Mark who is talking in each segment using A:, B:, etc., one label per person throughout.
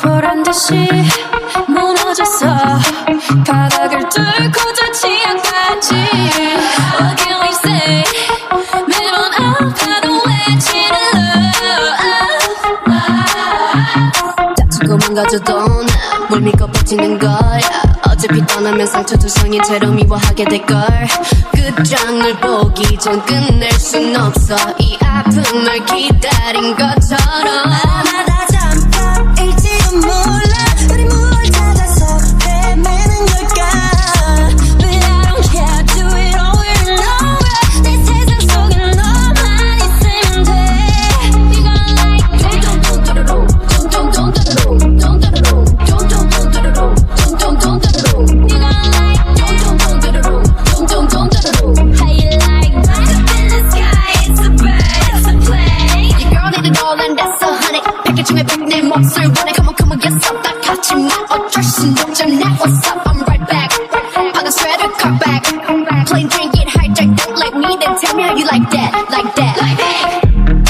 A: 보란듯이 무너졌어. 바닥을 뚫고 저 지하까지. What can we say? 매번 아파도 외치는 love. 다치고 망가져도 뭘 믿고 버티는 거야. 어차피 떠나면 상처 투성인 채로 미워하게 될걸. 끝장을 보기 전 끝낼 순 없어. 이 아픔을 기다린 것처럼. 아마 다 잠깐일지도 몰라. 우리 뭘 찾아서 헤매는 걸까. But I don't care, do it over and over. 내 세상 속에 너만 있으면 돼. You gon' like that. Don't do the road, don't do the road, don't do the road, don't do the road, don't do the road. You gon' like don't do the road, don't do the road. How you like that? Up in the sky, it's a bird, it's a plane. Your girl need it all and that's 100. 100개 중에 100 내 몫을 원해. Come on, yes up. 딱 하지만 어쩔 순 없잖아. What's up? I'm right back. 방금 sweater, cut back. Plain drink it, hijack, don't like me. Then tell me how you like that, like that.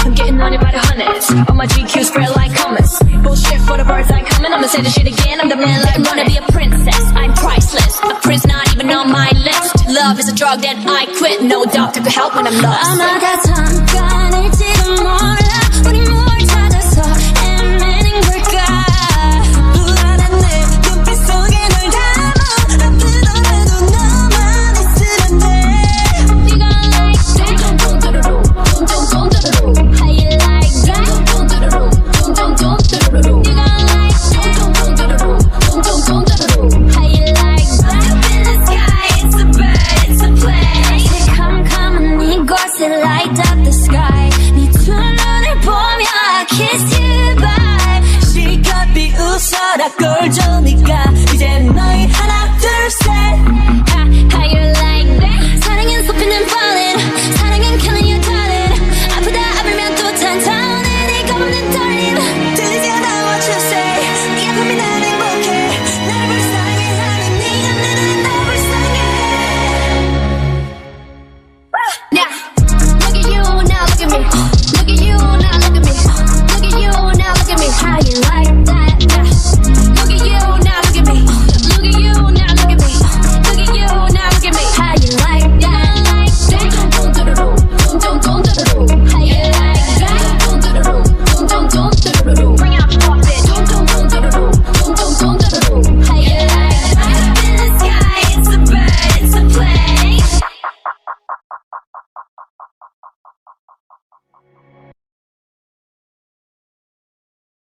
A: I'm getting on it by the hundreds. All my GQ spread like hummus. Bullshit for the birds ain't coming. I'ma say this shit again. I'm the man like I wanna be a princess. I'm priceless. A prince not even on my list. Love is a drug that I quit. No doctor could help when I'm lost. 아마 다 잠깐일지도 몰라. 우리 뭘 찾아서 헤매는 걸까. 불안한 내 눈빛 속에 널 담아. 아프더라도 너만 있으면 돼. You gon' like that. Don't do the road, don't do the road. How you like that? Don't do the road, don't do the road. You gon' like that. Don't do the road, don't do the road. How you like that? Up in the sky, it's a bird, it's a plane. 새캄캄한 이곳에 light up the sky. 네 두 눈을 보며 I kiss you bye. 시간이 웃어라 꼴 좀